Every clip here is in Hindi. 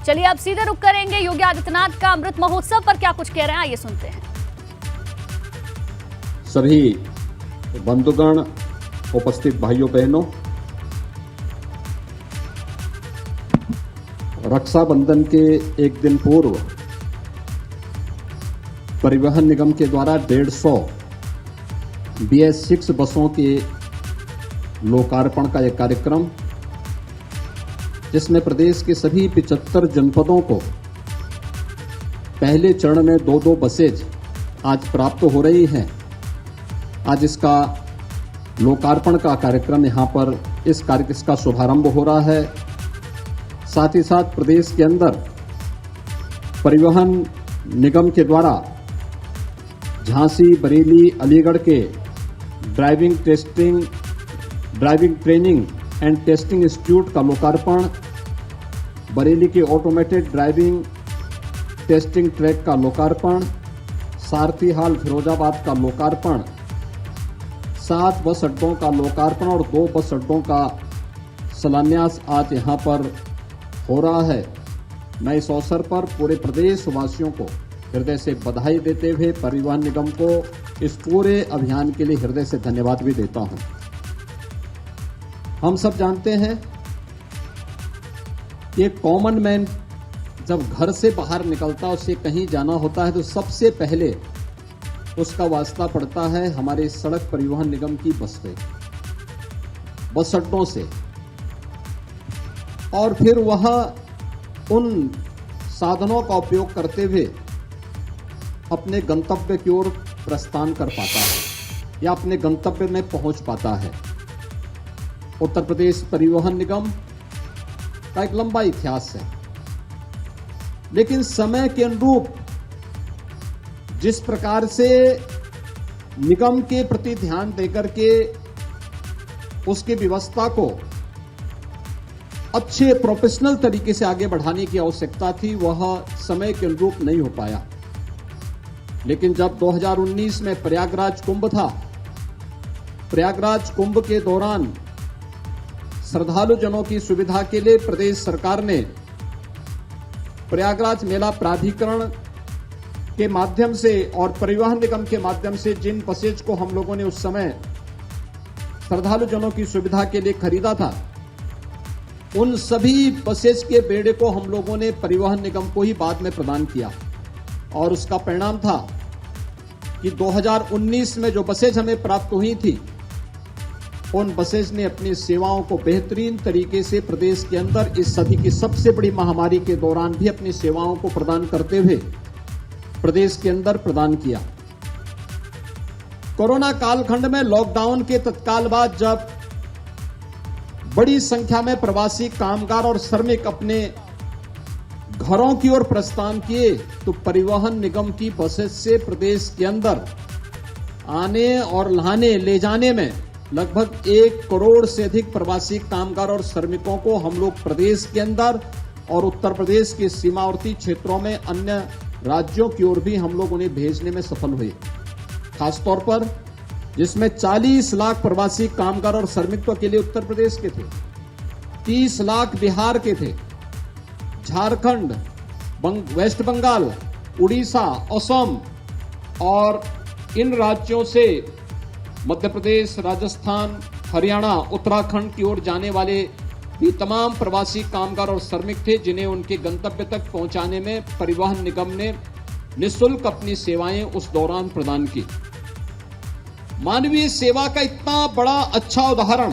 चलिए अब सीधे रुक करेंगे योगी आदित्यनाथ का अमृत महोत्सव पर क्या कुछ कह रहे हैं, आइए सुनते हैं। सभी बंधुगण, उपस्थित भाइयों बहनों, रक्षाबंधन के एक दिन पूर्व परिवहन निगम के द्वारा 150 BS6 बसों के लोकार्पण का एक कार्यक्रम, जिसमें प्रदेश के सभी 75 जनपदों को पहले चरण में 2-2 बसेज आज प्राप्त हो रही हैं। आज इसका लोकार्पण का कार्यक्रम यहां पर इसका शुभारंभ हो रहा है। साथ ही साथ प्रदेश के अंदर परिवहन निगम के द्वारा झांसी, बरेली, अलीगढ़ के driving training and testing institute का लोकार्पण, बरेली के ऑटोमेटेड ड्राइविंग टेस्टिंग ट्रैक का लोकार्पण, सारथी हाल फिरोजाबाद का लोकार्पण, 7 बस अड्डों का लोकार्पण और 2 बस अड्डों का शिलान्यास आज यहां पर हो रहा है। मैं इस अवसर पर पूरे प्रदेश वासियों को हृदय से बधाई देते हुए परिवहन निगम को इस पूरे अभियान के लिए हृदय से धन्यवाद भी देता हूं। हम सब जानते हैं कि कॉमन मैन जब घर से बाहर निकलता है, उसे कहीं जाना होता है तो सबसे पहले उसका वास्ता पड़ता है हमारे सड़क परिवहन निगम की बस पे, बस अड्डों से, और फिर वह उन साधनों का उपयोग करते हुए अपने गंतव्य की ओर प्रस्थान कर पाता है या अपने गंतव्य में पहुंच पाता है। उत्तर प्रदेश परिवहन निगम का एक लंबा इतिहास है, लेकिन समय के अनुरूप जिस प्रकार से निगम के प्रति ध्यान देकर के उसकी व्यवस्था को अच्छे प्रोफेशनल तरीके से आगे बढ़ाने की आवश्यकता थी, वह समय के अनुरूप नहीं हो पाया। लेकिन जब 2019 में प्रयागराज कुंभ था, प्रयागराज कुंभ के दौरान श्रद्धालु जनों की सुविधा के लिए प्रदेश सरकार ने प्रयागराज मेला प्राधिकरण के माध्यम से और परिवहन निगम के माध्यम से जिन बसेज को हम लोगों ने उस समय श्रद्धालु जनों की सुविधा के लिए खरीदा था, उन सभी बसेज के बेड़े को हम लोगों ने परिवहन निगम को ही बाद में प्रदान किया। और उसका परिणाम था कि 2019 में जो बसेज हमें प्राप्त हुई थी, उन बसेज ने अपनी सेवाओं को बेहतरीन तरीके से प्रदेश के अंदर इस सदी की सबसे बड़ी महामारी के दौरान भी अपनी सेवाओं को प्रदान करते हुए प्रदेश के अंदर प्रदान किया। कोरोना कालखंड में लॉकडाउन के तत्काल बाद जब बड़ी संख्या में प्रवासी कामगार और श्रमिक अपने घरों की ओर प्रस्थान किए, तो परिवहन निगम की बसेस से प्रदेश के अंदर आने और ले जाने में लगभग 1 करोड़ से अधिक प्रवासी कामगार और श्रमिकों को हम लोग प्रदेश के अंदर और उत्तर प्रदेश के सीमावर्ती क्षेत्रों में अन्य राज्यों की ओर भी हम लोग उन्हें भेजने में सफल हुए। खासतौर पर जिसमें 40 लाख प्रवासी कामगार और श्रमिक तो अकेले उत्तर प्रदेश के थे, 30 लाख बिहार के थे, झारखंड, वेस्ट बंगाल, उड़ीसा, असम और इन राज्यों से मध्य प्रदेश, राजस्थान, हरियाणा, उत्तराखंड की ओर जाने वाले भी तमाम प्रवासी कामगार और श्रमिक थे, जिन्हें उनके गंतव्य तक पहुंचाने में परिवहन निगम ने निःशुल्क अपनी सेवाएं उस दौरान प्रदान की। मानवीय सेवा का इतना बड़ा अच्छा उदाहरण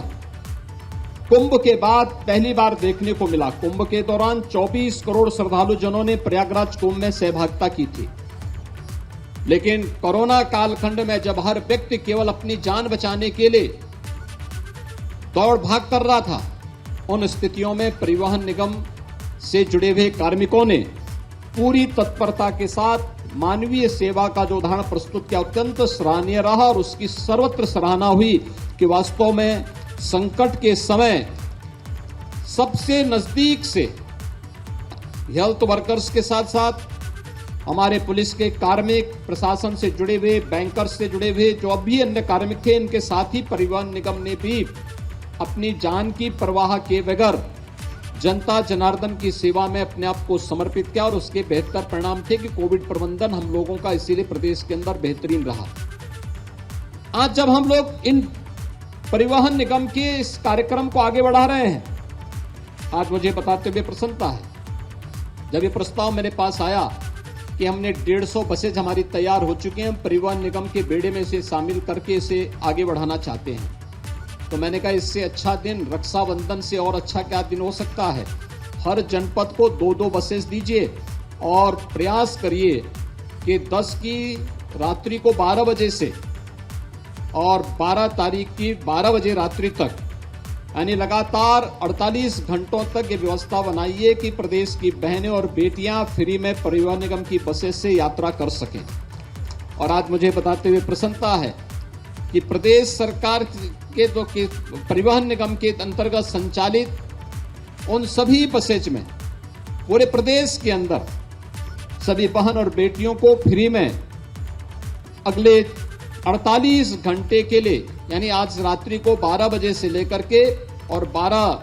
कुंभ के बाद पहली बार देखने को मिला। कुंभ के दौरान 24 करोड़ श्रद्धालु जनों ने प्रयागराज कुंभ में सहभागिता की थी, लेकिन कोरोना कालखंड में जब हर व्यक्ति केवल अपनी जान बचाने के लिए दौड़ भाग कर रहा था, उन स्थितियों में परिवहन निगम से जुड़े हुए कार्मिकों ने पूरी तत्परता के साथ मानवीय सेवा का जो उदाहरण प्रस्तुत किया, अत्यंत सराहनीय रहा और उसकी सर्वत्र सराहना हुई कि वास्तव में संकट के समय सबसे नजदीक से हेल्थ वर्कर्स के साथ साथ हमारे पुलिस के कार्मिक, प्रशासन से जुड़े हुए, बैंकर्स से जुड़े हुए जो अभी अन्य कार्मिक थे, इनके साथ ही परिवहन निगम ने भी अपनी जान की परवाह किए बगैर जनता जनार्दन की सेवा में अपने आप को समर्पित किया और उसके बेहतर परिणाम थे कि कोविड प्रबंधन हम लोगों का इसीलिए प्रदेश के अंदर बेहतरीन रहा। आज जब हम लोग इन परिवहन निगम के इस कार्यक्रम को आगे बढ़ा रहे हैं, आज मुझे बताते हुए प्रसन्नता है जब ये प्रस्ताव मेरे पास आया कि हमने 150 बसेज हमारी तैयार हो चुकी हैं, हम परिवहन निगम के बेड़े में इसे शामिल करके इसे आगे बढ़ाना चाहते हैं। तो मैंने कहा इससे अच्छा दिन रक्षाबंधन से और अच्छा क्या दिन हो सकता है। हर जनपद को 2-2 बसेस दीजिए और प्रयास करिए कि 10 की रात्रि को 12 बजे से और 12 तारीख की 12 बजे रात्रि तक, यानी लगातार 48 घंटों तक ये व्यवस्था बनाइए कि प्रदेश की बहनें और बेटियां फ्री में परिवहन निगम की बसेस से यात्रा कर सकें। और आज मुझे बताते हुए प्रसन्नता है कि प्रदेश सरकार के परिवहन निगम के अंतर्गत संचालित उन सभी बसेज में पूरे प्रदेश के अंदर सभी बहन और बेटियों को फ्री में अगले 48 घंटे के लिए, यानी आज रात्रि को 12 बजे से लेकर के और 12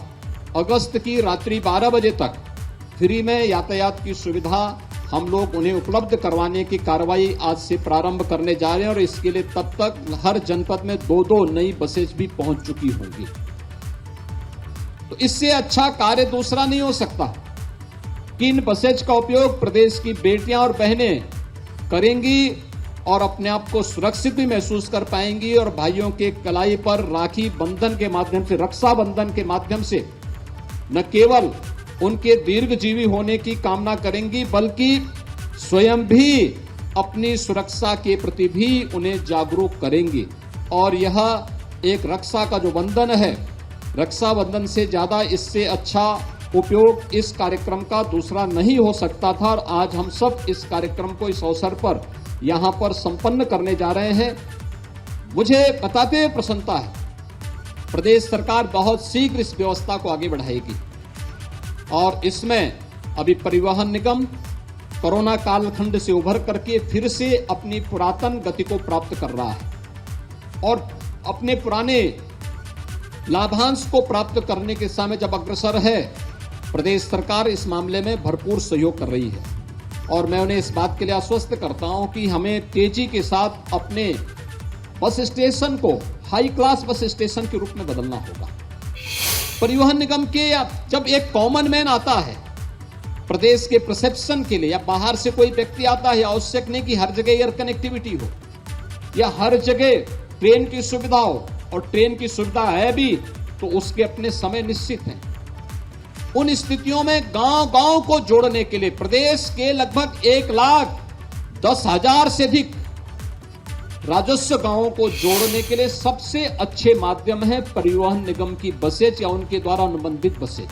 अगस्त की रात्रि 12 बजे तक फ्री में यातायात की सुविधा हम लोग उन्हें उपलब्ध करवाने की कार्रवाई आज से प्रारंभ करने जा रहे हैं। और इसके लिए तब तक हर जनपद में 2-2 नई बसेज भी पहुंच चुकी होंगी। तो इससे अच्छा कार्य दूसरा नहीं हो सकता कि इन बसेज का उपयोग प्रदेश की बेटियां और बहनें करेंगी और अपने आप को सुरक्षित भी महसूस कर पाएंगी और भाइयों के कलाई पर राखी बंधन के माध्यम से, रक्षाबंधन के माध्यम से न केवल उनके दीर्घजीवी होने की कामना करेंगी बल्कि स्वयं भी अपनी सुरक्षा के प्रति भी उन्हें जागरूक करेंगी। और यह एक रक्षा का जो बंधन है, रक्षाबंधन से ज्यादा इससे अच्छा उपयोग इस कार्यक्रम का दूसरा नहीं हो सकता था। और आज हम सब इस कार्यक्रम को इस अवसर पर यहां पर संपन्न करने जा रहे हैं। मुझे बताते हुए प्रसन्नता है प्रदेश सरकार बहुत शीघ्र इस व्यवस्था को आगे बढ़ाएगी और इसमें अभी परिवहन निगम कोरोना कालखंड से उभर करके फिर से अपनी पुरातन गति को प्राप्त कर रहा है और अपने पुराने लाभांश को प्राप्त करने के समय जब अग्रसर है, प्रदेश सरकार इस मामले में भरपूर सहयोग कर रही है। और मैं उन्हें इस बात के लिए आश्वस्त करता हूं कि हमें तेजी के साथ अपने बस स्टेशन को हाई क्लास बस स्टेशन के रूप में बदलना होगा। परिवहन निगम के जब एक कॉमन मैन आता है प्रदेश के परसेप्शन के लिए, या बाहर से कोई व्यक्ति आता है, आवश्यक नहीं कि हर जगह एयर कनेक्टिविटी हो या हर जगह ट्रेन की सुविधा हो, और ट्रेन की सुविधा है भी तो उसके अपने समय निश्चित हैं। उन स्थितियों में गांव-गांव को जोड़ने के लिए प्रदेश के लगभग 1,10,000 से अधिक राजस्व गांवों को जोड़ने के लिए सबसे अच्छे माध्यम है परिवहन निगम की बसेज या उनके द्वारा अनुबंधित बसेज।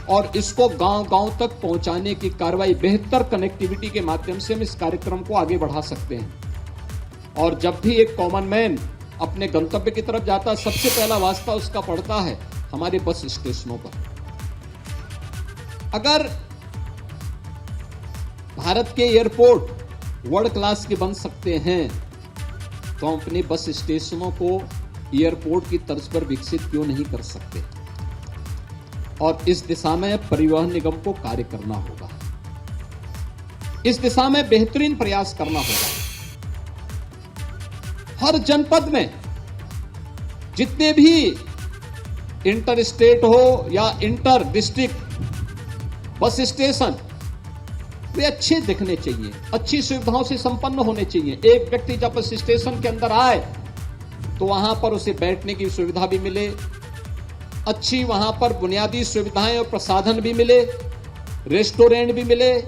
और इसको गांव-गांव तक पहुंचाने की कार्रवाई बेहतर कनेक्टिविटी के माध्यम से हम इस कार्यक्रम को आगे बढ़ा सकते हैं। और जब भी एक कॉमन मैन अपने गंतव्य की तरफ जाता है, सबसे पहला वास्ता उसका पड़ता है हमारे बस स्टेशनों पर। अगर भारत के एयरपोर्ट वर्ल्ड क्लास के बन सकते हैं तो हम अपने बस स्टेशनों को एयरपोर्ट की तर्ज पर विकसित क्यों नहीं कर सकते। और इस दिशा में परिवहन निगम को कार्य करना होगा, इस दिशा में बेहतरीन प्रयास करना होगा। हर जनपद में जितने भी इंटर स्टेट हो या इंटर डिस्ट्रिक्ट बस स्टेशन, वे अच्छे दिखने चाहिए, अच्छी सुविधाओं से संपन्न होने चाहिए। एक व्यक्ति जब बस स्टेशन के अंदर आए तो वहां पर उसे बैठने की सुविधा भी मिले, अच्छी वहां पर बुनियादी सुविधाएं और प्रसाधन भी मिले, रेस्टोरेंट भी मिले।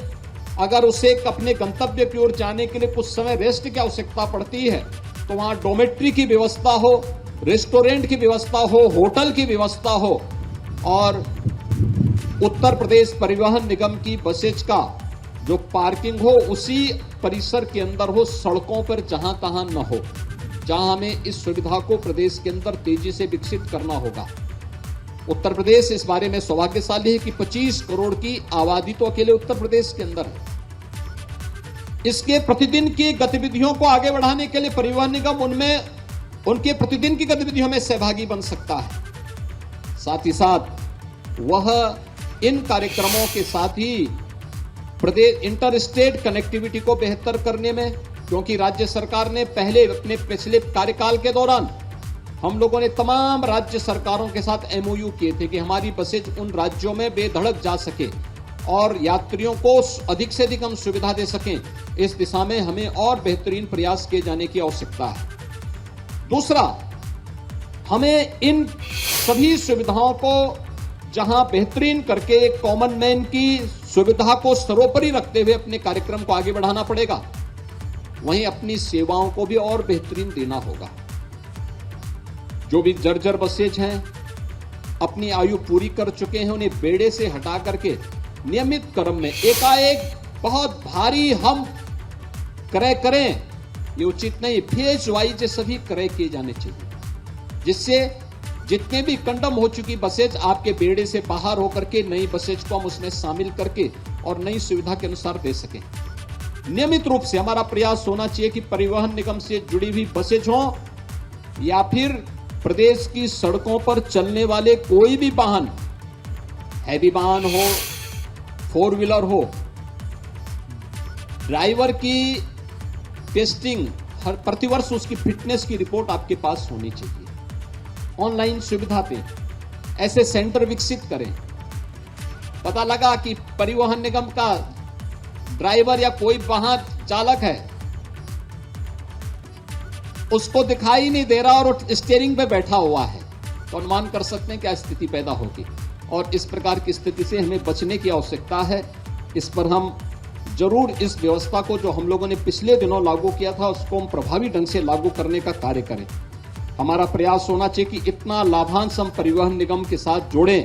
अगर उसे अपने गंतव्य की ओर जाने के लिए कुछ समय रेस्ट की आवश्यकता पड़ती है तो वहां डोमेट्री की व्यवस्था हो, रेस्टोरेंट की व्यवस्था हो, होटल की व्यवस्था हो। और उत्तर प्रदेश परिवहन निगम की बसेज का जो पार्किंग हो उसी परिसर के अंदर हो, सड़कों पर जहां तहां न हो, जहां हमें इस सुविधा को प्रदेश के अंदर तेजी से विकसित करना होगा। उत्तर प्रदेश इस बारे में सौभाग्यशाली है कि 25 करोड़ की आबादी तो अकेले उत्तर प्रदेश के अंदर है। इसके प्रतिदिन की गतिविधियों को आगे बढ़ाने के लिए परिवहन निगम उनमें उनके प्रतिदिन की गतिविधियों में सहभागी बन सकता है। साथ ही साथ वह इन कार्यक्रमों के साथ ही प्रदेश इंटर स्टेट कनेक्टिविटी को बेहतर करने में, क्योंकि राज्य सरकार ने पहले अपने पिछले कार्यकाल के दौरान हम लोगों ने तमाम राज्य सरकारों के साथ एमओयू किए थे कि हमारी बसेज उन राज्यों में बेधड़क जा सके और यात्रियों को अधिक से अधिक हम सुविधा दे सकें। इस दिशा में हमें और बेहतरीन प्रयास किए जाने की आवश्यकता है। दूसरा, हमें इन सभी सुविधाओं को जहां बेहतरीन करके एक कॉमन मैन की सुविधा को सर्वोपरि रखते हुए अपने कार्यक्रम को आगे बढ़ाना पड़ेगा, वहीं अपनी सेवाओं को भी और बेहतरीन देना होगा। जो भी जर्जर बसेज हैं, अपनी आयु पूरी कर चुके हैं, उन्हें बेड़े से हटा करके नियमित क्रम में एकाएक बहुत भारी हम क्रय करें, ये उचित नहीं। फेज वाइज सभी क्रय किए जाने चाहिए, जिससे जितने भी कंडम हो चुकी बसेज आपके बेड़े से बाहर होकर के नई बसेज को हम उसमें शामिल करके और नई सुविधा के अनुसार दे सकें। नियमित रूप से हमारा प्रयास होना चाहिए कि परिवहन निगम से जुड़ी हुई बसेज हो या फिर प्रदेश की सड़कों पर चलने वाले कोई भी वाहन, हैवी वाहन हो, 4 व्हीलर हो, ड्राइवर की टेस्टिंग हर प्रतिवर्ष उसकी फिटनेस की रिपोर्ट आपके पास होनी चाहिए। ऑनलाइन सुविधा पे ऐसे सेंटर विकसित करें। पता लगा कि परिवहन निगम का ड्राइवर या कोई वाहन चालक है, उसको दिखाई नहीं दे रहा और स्टीयरिंग पे बैठा हुआ है, तो अनुमान कर सकते हैं क्या स्थिति पैदा होगी। और इस प्रकार की स्थिति से हमें बचने की आवश्यकता है। इस पर हम जरूर इस व्यवस्था को जो हम लोगों ने पिछले दिनों लागू किया था, उसको हम प्रभावी ढंग से लागू करने का कार्य करें। हमारा प्रयास होना चाहिए कि इतना लाभांश हम परिवहन निगम के साथ जोड़ें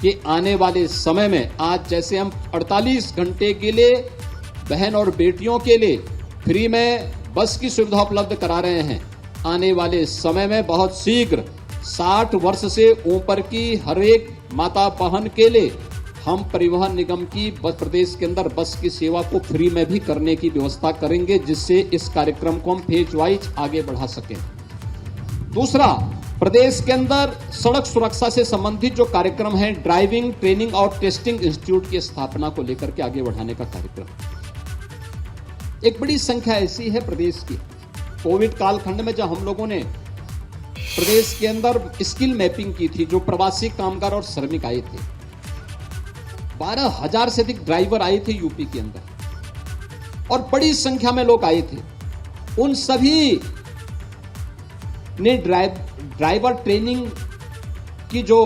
कि आने वाले समय में, आज जैसे हम 48 घंटे के लिए बहन और बेटियों के लिए फ्री में बस की सुविधा उपलब्ध करा रहे हैं, आने वाले समय में बहुत शीघ्र 60 वर्ष से ऊपर की हर एक माता बहन के लिए हम परिवहन निगम की प्रदेश के अंदर बस की सेवा को फ्री में भी करने की व्यवस्था करेंगे, जिससे इस कार्यक्रम को हम फेज वाइज आगे बढ़ा सकें। दूसरा, प्रदेश के अंदर सड़क सुरक्षा से संबंधित जो कार्यक्रम है, ड्राइविंग ट्रेनिंग और टेस्टिंग इंस्टीट्यूट की स्थापना को लेकर के आगे बढ़ाने का कार्यक्रम। एक बड़ी संख्या ऐसी है प्रदेश की, कोविड कालखंड में जब हम लोगों ने प्रदेश के अंदर स्किल मैपिंग की थी, जो प्रवासी कामगार और श्रमिक आए थे, 12,000 से अधिक ड्राइवर आए थे यूपी के अंदर और बड़ी संख्या में लोग आए थे। उन सभी ने ड्राइवर ट्रेनिंग की जो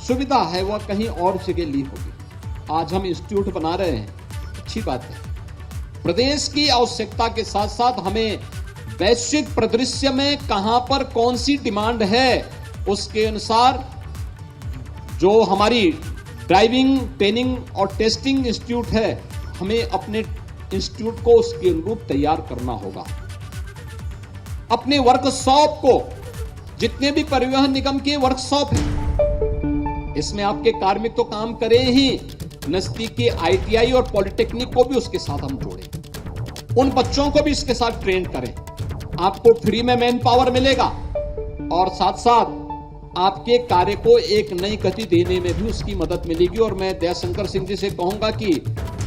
सुविधा है वह कहीं और जगह ली होगी। आज हम इंस्टीट्यूट बना रहे हैं, अच्छी बात है। प्रदेश की आवश्यकता के साथ साथ हमें वैश्विक परिदृश्य में कहां पर कौन सी डिमांड है, उसके अनुसार जो हमारी ड्राइविंग ट्रेनिंग और टेस्टिंग इंस्टीट्यूट है, हमें अपने इंस्टीट्यूट को उसके अनुरूप तैयार करना होगा। अपने वर्कशॉप को, जितने भी परिवहन निगम के वर्कशॉप हैं, इसमें आपके कार्मिक तो काम करें ही, नजदीकी ITI और पॉलिटेक्निक को भी उसके साथ हम जोड़ें, उन बच्चों को भी इसके साथ ट्रेन करें। आपको फ्री में मैन पावर मिलेगा और साथ साथ आपके कार्य को एक नई गति देने में भी उसकी मदद मिलेगी। और मैं दयाशंकर सिंह जी से कहूंगा कि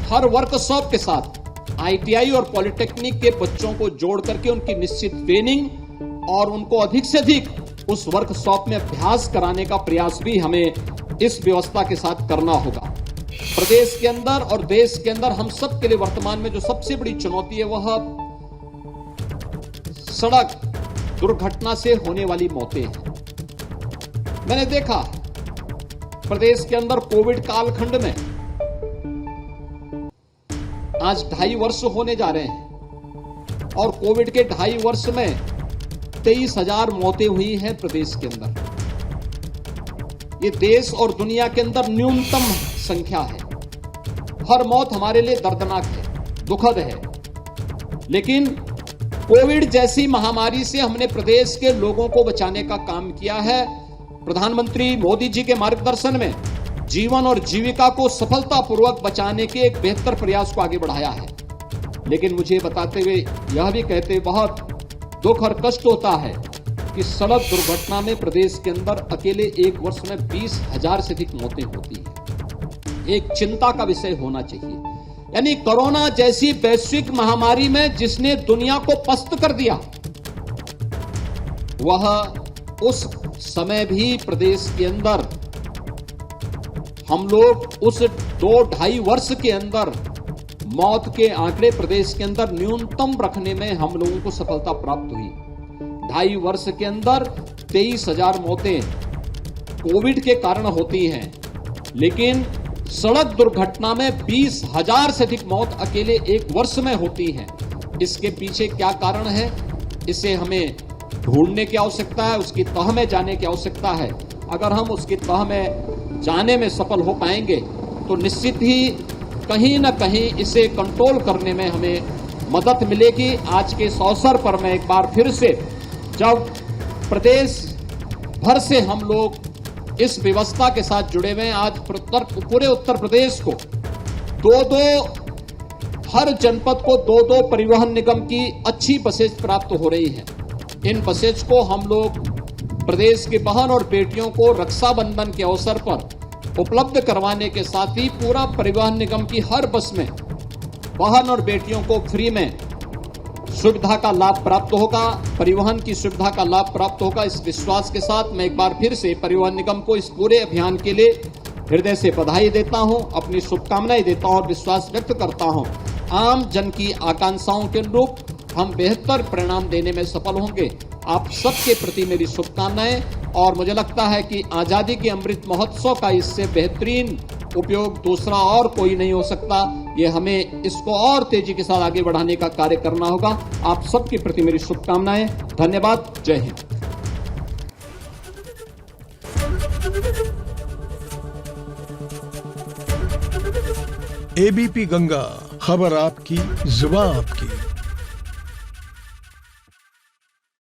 हर वर्कशॉप के साथ ITI और पॉलिटेक्निक के बच्चों को जोड़ करके उनकी निश्चित ट्रेनिंग और उनको अधिक से अधिक उस वर्कशॉप में अभ्यास कराने का प्रयास भी हमें इस व्यवस्था के साथ करना होगा। प्रदेश के अंदर और देश के अंदर हम सब के लिए वर्तमान में जो सबसे बड़ी चुनौती है, वह सड़क दुर्घटना से होने वाली मौतें हैं। मैंने देखा प्रदेश के अंदर कोविड कालखंड में आज 2.5 वर्ष होने जा रहे हैं और कोविड के 2.5 वर्ष में 23,000 मौतें हुई हैं प्रदेश के अंदर। ये देश और दुनिया के अंदर न्यूनतम संख्या है। हर मौत हमारे लिए दर्दनाक है, दुखद है, लेकिन कोविड जैसी महामारी से हमने प्रदेश के लोगों को बचाने का काम किया है। प्रधानमंत्री मोदी जी के मार्गदर्शन में जीवन और जीविका को सफलतापूर्वक बचाने के एक बेहतर प्रयास को आगे बढ़ाया है। लेकिन मुझे बताते हुए यह भी कहते बहुत दुख और कष्ट होता है कि सड़क दुर्घटना में प्रदेश के अंदर अकेले एक वर्ष में 20,000 से अधिक मौतें होती हैं। एक चिंता का विषय होना चाहिए। यानी कोरोना जैसी वैश्विक महामारी में जिसने दुनिया को पस्त कर दिया, वह उस समय भी प्रदेश के अंदर हम लोग उस 2-2.5 वर्ष के अंदर मौत के आंकड़े प्रदेश के अंदर न्यूनतम रखने में हम लोगों को सफलता प्राप्त हुई। 2.5 वर्ष के अंदर 23,000 मौतें कोविड के कारण होती हैं, लेकिन सड़क दुर्घटना में 20,000 से अधिक मौत अकेले एक वर्ष में होती हैं। इसके पीछे क्या कारण है, इसे हमें ढूंढने की आवश्यकता है, उसकी तह में जाने की आवश्यकता है। अगर हम उसकी तह में जाने में सफल हो पाएंगे तो निश्चित ही कहीं न कहीं इसे कंट्रोल करने में हमें मदद मिलेगी। आज के इस अवसर पर मैं एक बार फिर से, जब प्रदेश भर से हम लोग इस व्यवस्था के साथ जुड़े हुए हैं, आज पूरे उत्तर प्रदेश को हर जनपद को 2-2 परिवहन निगम की अच्छी बसेज प्राप्त हो रही हैं। इन बसेज को हम लोग प्रदेश के बहन और बेटियों को रक्षाबंधन के अवसर पर उपलब्ध करवाने के साथ ही पूरा परिवहन निगम की हर बस में बहन और बेटियों को फ्री में सुविधा का लाभ प्राप्त होगा, परिवहन की सुविधा का लाभ प्राप्त होगा। इस विश्वास के साथ मैं एक बार फिर से परिवहन निगम को इस पूरे अभियान के लिए हृदय से बधाई देता हूं, अपनी शुभकामनाएं देता हूं और विश्वास व्यक्त करता हूं आम जन की आकांक्षाओं के अनुरूप हम बेहतर परिणाम देने में सफल होंगे। आप सबके प्रति मेरी शुभकामनाएं, और मुझे लगता है कि आजादी के अमृत महोत्सव का इससे बेहतरीन उपयोग दूसरा और कोई नहीं हो सकता। ये हमें इसको और तेजी के साथ आगे बढ़ाने का कार्य करना होगा। आप सबके प्रति मेरी शुभकामनाएं। धन्यवाद। जय हिंद। एबीपी गंगा, खबर आपकी, जुबान आपकी।